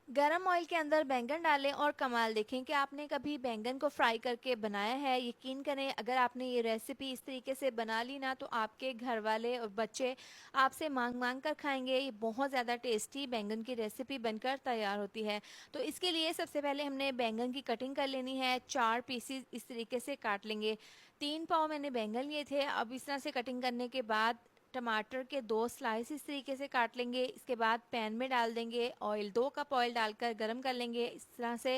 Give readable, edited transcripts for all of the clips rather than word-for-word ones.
गरम ऑयल के अंदर बैंगन डालें और कमाल देखें कि आपने कभी बैंगन को फ्राई करके बनाया है। यकीन करें, अगर आपने ये रेसिपी इस तरीके से बना ली ना, तो आपके घर वाले और बच्चे आपसे मांग मांग कर खाएंगे। ये बहुत ज़्यादा टेस्टी बैंगन की रेसिपी बनकर तैयार होती है। तो इसके लिए सबसे पहले हमने बैंगन की कटिंग कर लेनी है। 4 पीसीज इस तरीके से काट लेंगे। 3 पाव मैंने बैंगन लिए थे। अब इस तरह से कटिंग करने के बाद टमाटर के 2 स्लाइस इस तरीके से काट लेंगे। इसके बाद पैन में डाल देंगे ऑयल, 2 कप ऑयल डालकर गरम कर लेंगे। इस तरह से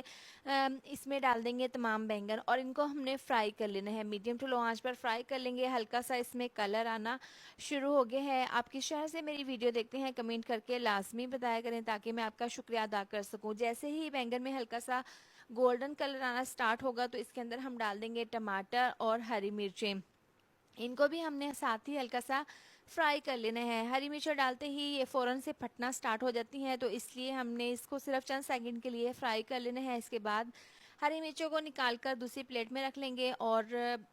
इसमें डाल देंगे तमाम बैंगन और इनको हमने फ्राई कर लेना है। मीडियम टू लो आंच पर फ्राई कर लेंगे। हल्का सा इसमें कलर आना शुरू हो गया है। आप किस शहर से मेरी वीडियो देखते हैं कमेंट करके लाजमी बताया करें, ताकि मैं आपका शुक्रिया अदा कर सकूं। जैसे ही बैंगन में हल्का सा गोल्डन कलर आना स्टार्ट होगा, तो इसके अंदर हम डाल देंगे टमाटर और हरी मिर्चें। इनको भी हमने साथ ही हल्का सा फ्राई कर लेना है। हरी मिर्च डालते ही ये फ़ौरन से फटना स्टार्ट हो जाती हैं, तो इसलिए हमने इसको सिर्फ चंद सेकंड के लिए फ्राई कर लेना है। इसके बाद हरी मिर्चों को निकाल कर दूसरी प्लेट में रख लेंगे और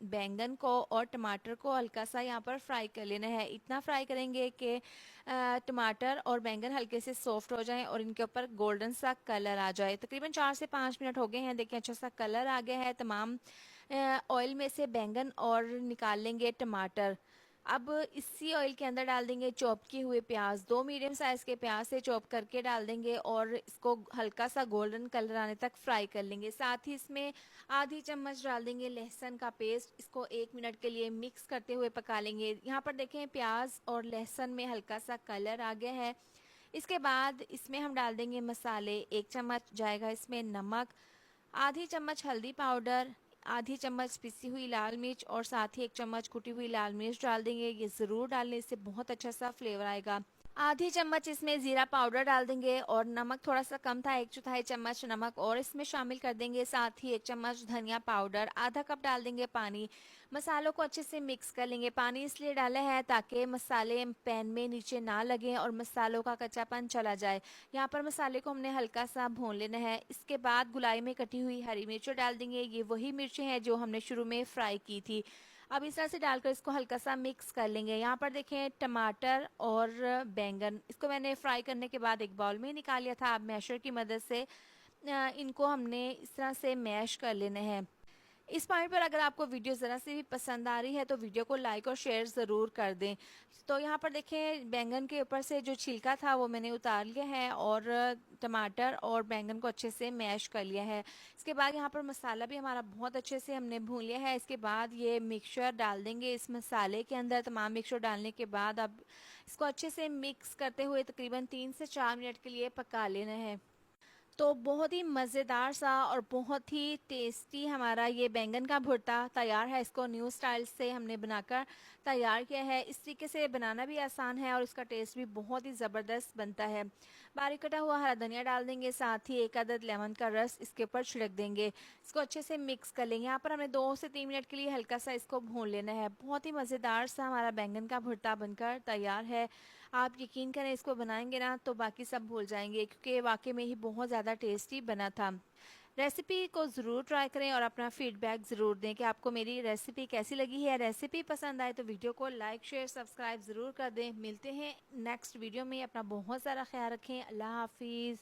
बैंगन को और टमाटर को हल्का सा यहाँ पर फ्राई कर लेना है। इतना फ्राई करेंगे कि टमाटर और बैंगन हल्के से सॉफ्ट हो जाएं और इनके ऊपर गोल्डन सा कलर आ जाए। तकरीबन 4 से 5 मिनट हो गए हैं। देखिए अच्छा सा कलर आ गया है। तमाम ऑयल में से बैंगन और निकाल लेंगे टमाटर। अब इसी ऑयल के अंदर डाल देंगे चॉप किए हुए प्याज। 2 मीडियम साइज के प्याज से चॉप करके डाल देंगे और इसको हल्का सा गोल्डन कलर आने तक फ्राई कर लेंगे। साथ ही इसमें आधी चम्मच डाल देंगे लहसुन का पेस्ट। इसको 1 मिनट के लिए मिक्स करते हुए पका लेंगे। यहाँ पर देखें प्याज और लहसुन में हल्का सा कलर आ गया है। इसके बाद इसमें हम डाल देंगे मसाले। 1 चम्मच जाएगा इसमें नमक, आधी चम्मच हल्दी पाउडर, आधी चम्मच पिसी हुई लाल मिर्च और साथ ही 1 चम्मच कुटी हुई लाल मिर्च डाल देंगे। ये ज़रूर डालने, इससे बहुत अच्छा सा फ्लेवर आएगा। आधी चम्मच इसमें ज़ीरा पाउडर डाल देंगे और नमक थोड़ा सा कम था, 1/4 चम्मच नमक और इसमें शामिल कर देंगे। साथ ही 1 चम्मच धनिया पाउडर, आधा कप डाल देंगे पानी। मसालों को अच्छे से मिक्स कर लेंगे। पानी इसलिए डाला है ताकि मसाले पैन में नीचे ना लगें और मसालों का कच्चापन चला जाए। यहाँ पर मसाले को हमने हल्का सा भून लेना है। इसके बाद गुलाई में कटी हुई हरी मिर्चें डाल देंगे। ये वही मिर्चें हैं जो हमने शुरू में फ्राई की थी। अब इस तरह से डालकर इसको हल्का सा मिक्स कर लेंगे। यहाँ पर देखें टमाटर और बैंगन, इसको मैंने फ्राई करने के बाद एक बाउल में निकाल लिया था। अब मैशर की मदद से इनको हमने इस तरह से मैश कर लेने हैं। इस पॉइंट पर अगर आपको वीडियो ज़रा सी भी पसंद आ रही है तो वीडियो को लाइक और शेयर ज़रूर कर दें। तो यहाँ पर देखें बैंगन के ऊपर से जो छिलका था वो मैंने उतार लिया है और टमाटर और बैंगन को अच्छे से मैश कर लिया है। इसके बाद यहाँ पर मसाला भी हमारा बहुत अच्छे से हमने भून लिया है। इसके बाद ये मिक्सचर डाल देंगे इस मसाले के अंदर। तमाम मिक्सचर डालने के बाद अब इसको अच्छे से मिक्स करते हुए तकरीबन 3 से 4 मिनट के लिए पका लेना है। तो बहुत ही मज़ेदार सा और बहुत ही टेस्टी हमारा ये बैंगन का भुर्ता तैयार है। इसको न्यू स्टाइल से हमने बनाकर तैयार किया है। इस तरीके से बनाना भी आसान है और इसका टेस्ट भी बहुत ही ज़बरदस्त बनता है। बारीक कटा हुआ हरा धनिया डाल देंगे। साथ ही 1 अदद लेमन का रस इसके ऊपर छिड़क देंगे। इसको अच्छे से मिक्स कर लेंगे। यहाँ पर हमें 2 से 3 मिनट के लिए हल्का सा इसको भून लेना है। बहुत ही मज़ेदार सा हमारा बैंगन का भुर्ता बनकर तैयार है। आप यकीन करें, इसको बनाएंगे ना तो बाकी सब भूल जाएंगे, क्योंकि वाकई में ही बहुत ज़्यादा टेस्टी बना था। रेसिपी को ज़रूर ट्राई करें और अपना फीडबैक ज़रूर दें कि आपको मेरी रेसिपी कैसी लगी है। रेसिपी पसंद आए तो वीडियो को लाइक शेयर सब्सक्राइब ज़रूर कर दें। मिलते हैं नेक्स्ट वीडियो में। अपना बहुत सारा ख्याल रखें। अल्लाह हाफिज़।